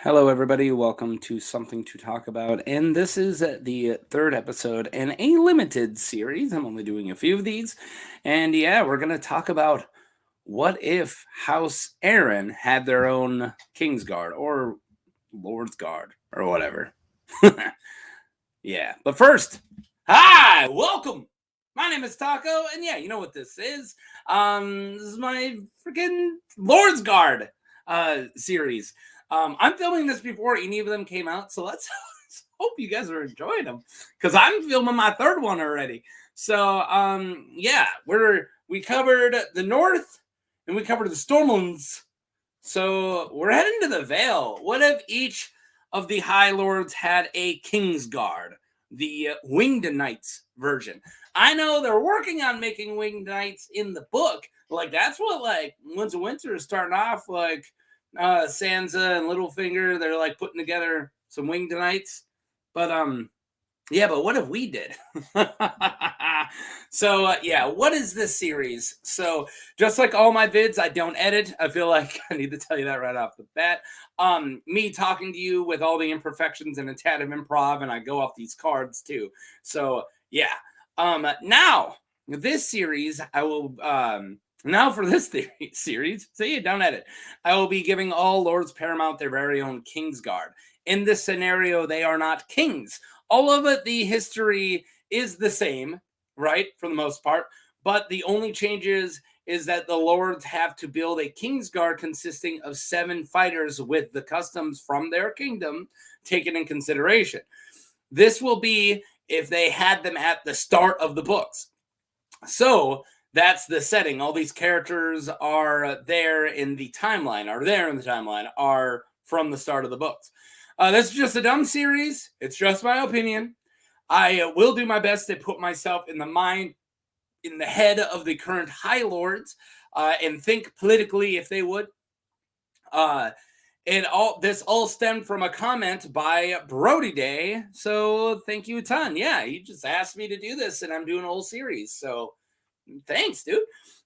Hello, everybody. Welcome to Something to Talk About. And this is the third episode in a limited series. I'm only doing a few of these. And yeah, we're going to talk about what if House Arryn had their own Kingsguard or Lord's Guard or whatever. Yeah. But first, hi, welcome. My name is Taco. And yeah, you know what this is. This is my freaking Lord's Guard series. I'm filming this before any of them came out, so let's hope you guys are enjoying them because I'm filming my third one already. So, yeah, we covered the North and we covered the Stormlands. So we're heading to the Vale. What if each of the High Lords had a Kingsguard, the Winged Knights version? I know they're working on making Winged Knights in the book. Like that's what Winds of Winter is starting off like. Sansa and Littlefinger, they're like putting together some Winged Knights. But yeah, but what if we did? So yeah, what is this series? So just like all my vids, I don't edit. I feel like I need to tell you that right off the bat. Me talking to you with all the imperfections and a tad of improv, and I go off these cards too. So yeah. Now this series, I will now for this series, see, don't edit. I will be giving all Lords Paramount their very own Kingsguard. In this scenario, they are not kings. All of it, the history is the same, right, for the most part. But the only changes is that the Lords have to build a Kingsguard consisting of 7 fighters with the customs from their kingdom taken in consideration. This will be if they had them at the start of the books. So that's the setting. All these characters are there in the timeline, are from the start of the books. This is just a dumb series. It's just my opinion. I will do my best to put myself in the head of the current High Lords and think politically if they would. This all stemmed from a comment by Brodyday. So thank you a ton. Yeah, he just asked me to do this, and I'm doing a whole series. So thanks, dude.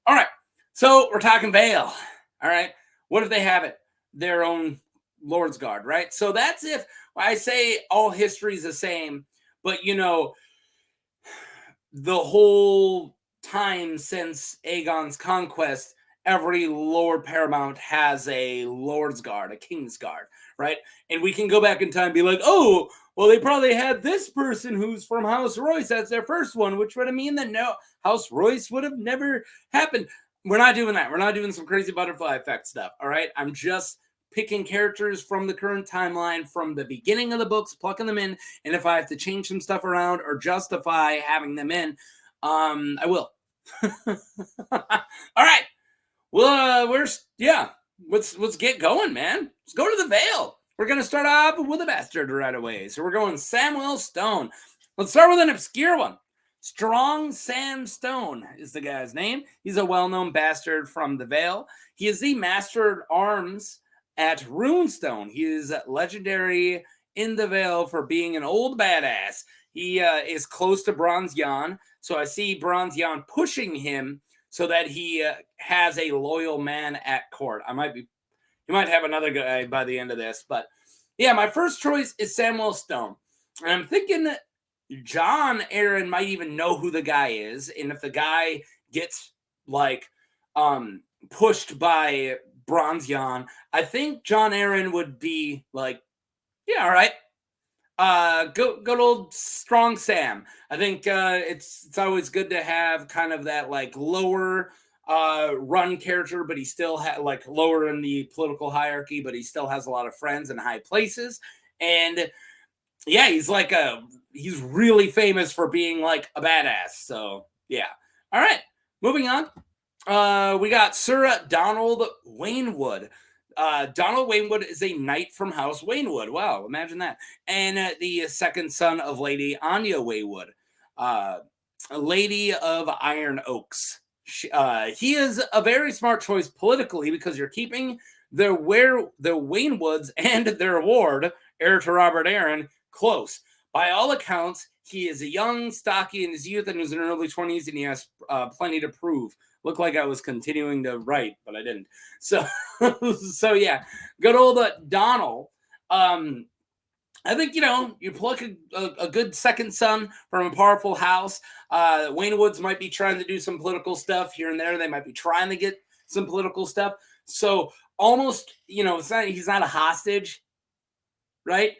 All right. So we're talking Vale. All right. What if they have it? Their own Lord's Guard, right? So that's if I say all history is the same, but you know, the whole time since Aegon's conquest, every Lord Paramount has a Lord's Guard, a King's Guard, right? And we can go back in time and be like, oh, well, they probably had this person who's from House Royce. That's their first one, which would mean that no, House Royce would have never happened. We're not doing that. We're not doing some crazy butterfly effect stuff, all right? I'm just picking characters from the current timeline from the beginning of the books, plucking them in, and if I have to change some stuff around or justify having them in, I will. All right. Well, let's get going, man. Let's go to the Vale. We're gonna start off with a bastard right away. So we're going Samwell Stone. Let's start with an obscure one. Strong Sam Stone is the guy's name. He's a well-known bastard from the Vale. He is the Master at Arms at Runestone. He is legendary in the Vale for being an old badass. He is close to Bronze Jan, so I see Bronze Jan pushing him so that he has a loyal man at court. He might have another guy by the end of this, but yeah, my first choice is Samwell Stone, and I'm thinking that Jon Arryn might even know who the guy is, and if the guy gets pushed by Bronze Jan, I think Jon Arryn would be like, yeah, all right. Good old Strong Sam. I think it's always good to have kind of that like lower run character, but he still like lower in the political hierarchy, but he still has a lot of friends in high places. And yeah, he's really famous for being like a badass. So yeah. All right, moving on. We got Sir Donald Waynewood. Donald Waynewood is a knight from House Waynewood. Wow, imagine that. And the second son of Lady Anya Waywood, a lady of Iron Oaks. He is a very smart choice politically because you're keeping the Waynewoods and their ward, heir to Robert Arryn, close. By all accounts, he is a young, stocky in his youth and was in early 20s, and he has plenty to prove. Looked like I was continuing to write, but I didn't. So yeah, good old Donald. I think, you pluck a good second son from a powerful house. Waynewoods might be trying to do some political stuff here and there. They might be trying to get some political stuff. So almost, he's not a hostage, right?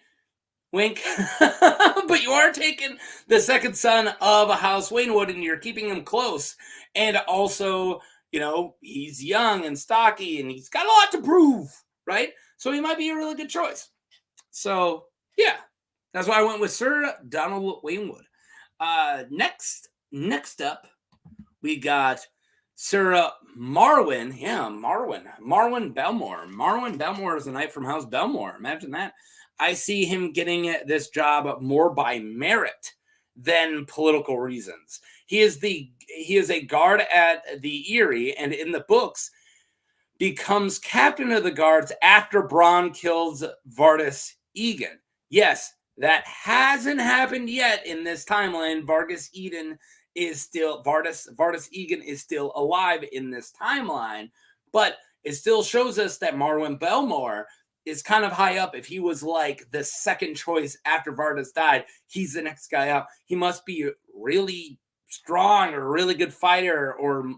Wink. But you are taking the second son of a House Waynewood and you're keeping him close. And also, he's young and stocky and he's got a lot to prove, right? So he might be a really good choice. So, yeah, that's why I went with Sir Donald Waynewood. Next up, we got Sir Marwin. Yeah, Marwin Belmore. Marwin Belmore is a knight from House Belmore. Imagine that. I see him getting this job more by merit than political reasons. He is a guard at the Eyrie, and in the books becomes captain of the guards after Bronn kills Vardis Egen. Yes, that hasn't happened yet in this timeline. Vardis Egen is still alive in this timeline, but it still shows us that Marwin Belmore is kind of high up. If he was like the second choice after Vardis died, he's the next guy up. He must be really strong or a really good fighter or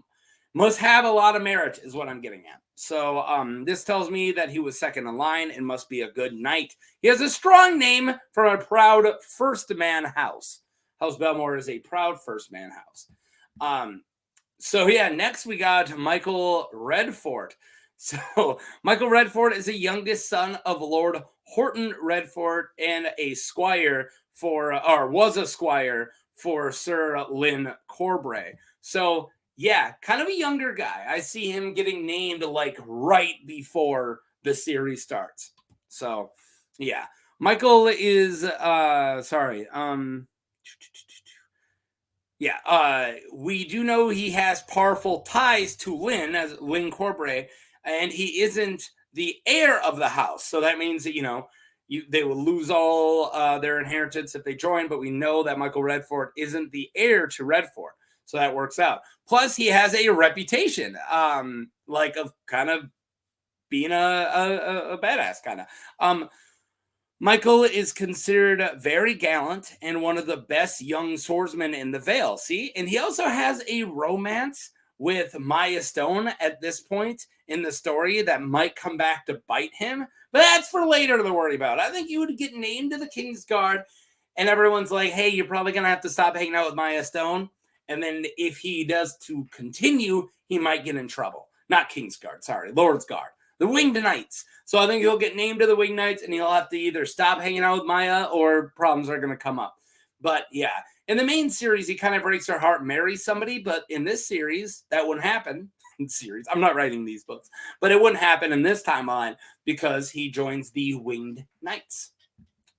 must have a lot of merit is what I'm getting at. So this tells me that he was second in line and must be a good knight. He has a strong name from a proud first man house. House Belmore is a proud first man house. So yeah, next we got Michael Redfort. So Michael Redfort is the youngest son of Lord Horton Redfort and a squire was a squire for Sir Lynn Corbray. So yeah, kind of a younger guy. I see him getting named like right before the series starts. So yeah, Michael is we do know he has powerful ties to Lynn as Lynn Corbray, and he isn't the heir of the house. So that means that, they will lose all their inheritance if they join, but we know that Michael Redfort isn't the heir to Redfort. So that works out. Plus, he has a reputation, of kind of being a badass kind of. Michael is considered very gallant and one of the best young swordsmen in the Vale. See, and he also has a romance with Maya Stone at this point in the story that might come back to bite him. But that's for later to worry about. I think you would get named to the Kingsguard, and everyone's like, "Hey, you're probably gonna have to stop hanging out with Maya Stone." And then if he does to continue, he might get in trouble. Not Kingsguard, sorry, Lord's Guard. The Winged Knights. So I think he'll get named to the Winged Knights and he'll have to either stop hanging out with Maya or problems are going to come up. But yeah, in the main series, he kind of breaks her heart, marries somebody. But in this series, that wouldn't happen. I'm not writing these books. But it wouldn't happen in this timeline because he joins the Winged Knights.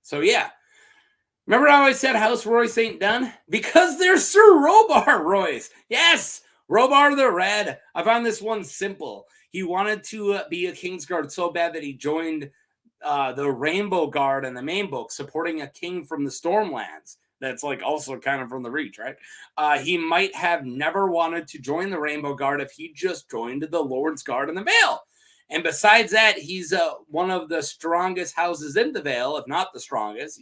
So yeah. Remember how I said House Royce ain't done? Because there's Sir Robar Royce. Yes, Robar the Red. I found this one simple. He wanted to be a Kingsguard so bad that he joined the Rainbow Guard in the main book, supporting a king from the Stormlands. That's like also kind of from the Reach, right? He might have never wanted to join the Rainbow Guard if he just joined the Lord's Guard in the Vale. And besides that, he's one of the strongest houses in the Vale, if not the strongest.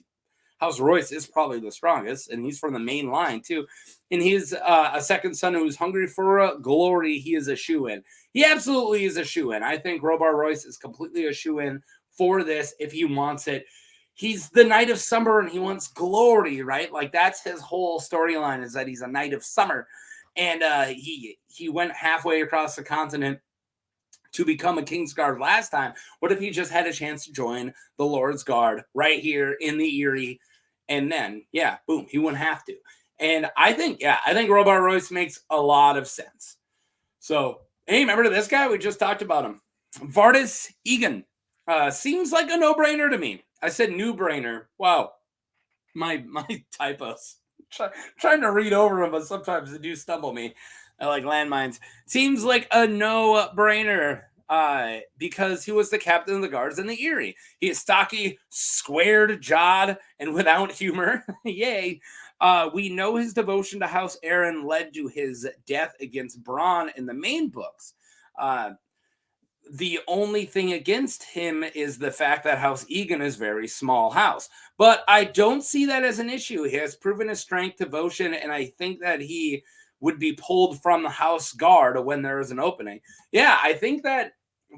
House Royce is probably the strongest, and he's from the main line, too. And he's a second son who's hungry for glory. He is a shoo-in. He absolutely is a shoo-in. I think Robar Royce is completely a shoo-in for this if he wants it. He's the Knight of Summer, and he wants glory, right? Like, that's his whole storyline, is that he's a Knight of Summer. And he went halfway across the continent to become a Kingsguard last time. What if he just had a chance to join the Lord's Guard right here in the Eyrie? And then, yeah, boom, he wouldn't have to. And I think Robar Royce makes a lot of sense. So, hey, remember this guy? We just talked about him. Vardis Egen. Seems like a no-brainer to me. I said new-brainer. Wow. My typos. Trying to read over them, but sometimes they do stumble me. I like landmines. Seems like a no-brainer. Because he was the captain of the guards in the Eyrie. He is stocky, squared-jawed, and without humor. Yay. We know his devotion to House Arryn led to his death against Bronn in the main books. the only thing against him is the fact that House Egen is very small house. But I don't see that as an issue. He has proven his strength, devotion, and I think that he would be pulled from the House Guard when there is an opening. Yeah, I think that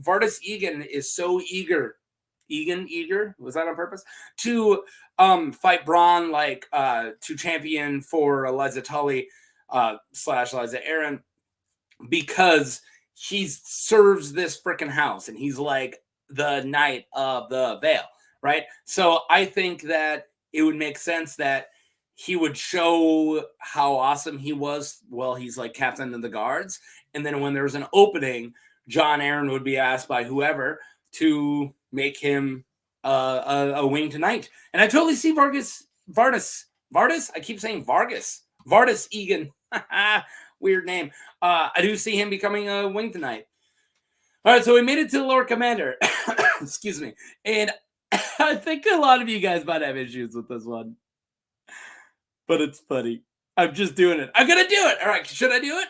Vardis Egen is so eager. Eager? Was that on purpose? To fight Bronn, like to champion for Liza Tully / Liza Arryn, because he serves this freaking house and he's like the knight of the Vale, right? So I think that it would make sense that he would show how awesome he was while he's like captain of the guards. And then when there's an opening, Jon Arryn would be asked by whoever to make him a winged knight. And I totally see Vardis. I keep saying Vargas. Vardis Egen. Weird name. I do see him becoming a winged knight. All right, so we made it to the Lord Commander. Excuse me. And I think a lot of you guys might have issues with this one. But it's funny. I'm just doing it. I'm going to do it. All right. Should I do it?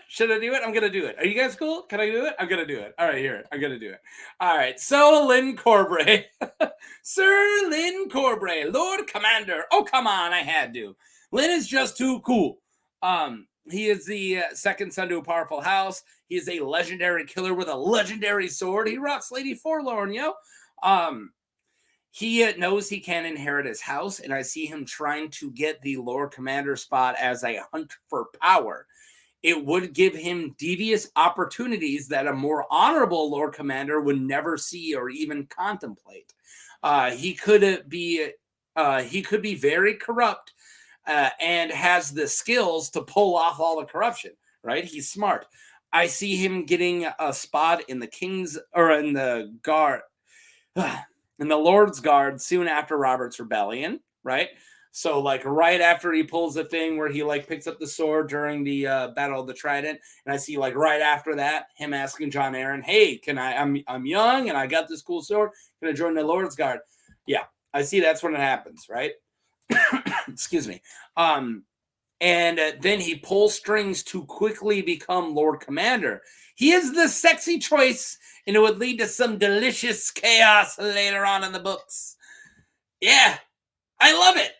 I'm going to do it. Are you guys cool? Can I do it? I'm going to do it. All right, here. I'm going to do it. All right. So, Lyn Corbray. Sir Lyn Corbray, Lord Commander. Oh, come on. I had to. Lyn is just too cool. He is the second son to a powerful house. He is a legendary killer with a legendary sword. He rocks Lady Forlorn, yo. He knows he can inherit his house, and I see him trying to get the Lord Commander spot as a hunt for power. It would give him devious opportunities that a more honorable Lord Commander would never see or even contemplate. He could be very corrupt and has the skills to pull off all the corruption, right? He's smart. I see him getting a spot in the King's or in the Guard. In the Lord's Guard soon after Robert's Rebellion, right? So, like, right after he pulls the thing where he, like, picks up the sword during the Battle of the Trident, and I see, like, right after that, him asking Jon Arryn, hey, I'm young, and I got this cool sword, can I join the Lord's Guard? Yeah, I see that's when it happens, right? Excuse me. And then he pulls strings to quickly become Lord Commander. He is the sexy choice, and it would lead to some delicious chaos later on in the books. Yeah, I love it.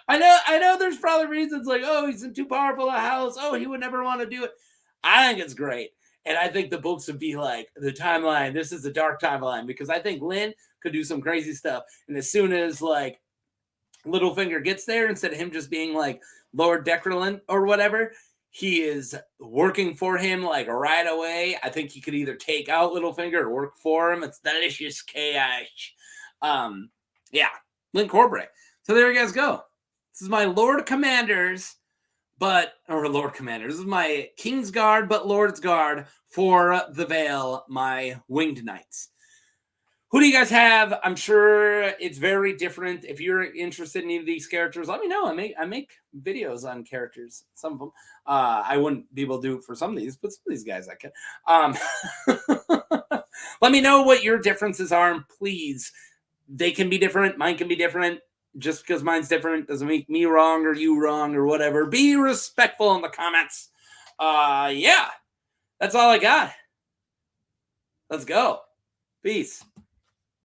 I know there's probably reasons like, oh, he's in too powerful a house. Oh, he would never want to do it. I think it's great. And I think the books would be like, the timeline, this is the dark timeline, because I think Lyn could do some crazy stuff. And as soon as, like, Littlefinger gets there, instead of him just being like Lord Decrelin or whatever, he is working for him like right away. I think he could either take out Littlefinger or work for him. It's delicious chaos. Yeah, Lyn Corbray. So there you guys go. This is my Lord Commanders, Lord Commander. This is my Kingsguard, but Lord's Guard for the Vale, my winged knights. Who do you guys have? I'm sure it's very different. If you're interested in any of these characters, let me know. I make videos on characters. Some of them. I wouldn't be able to do it for some of these, but some of these guys I can. Let me know what your differences are, and please, they can be different. Mine can be different. Just because mine's different doesn't make me wrong or you wrong or whatever. Be respectful in the comments. Yeah, that's all I got. Let's go. Peace.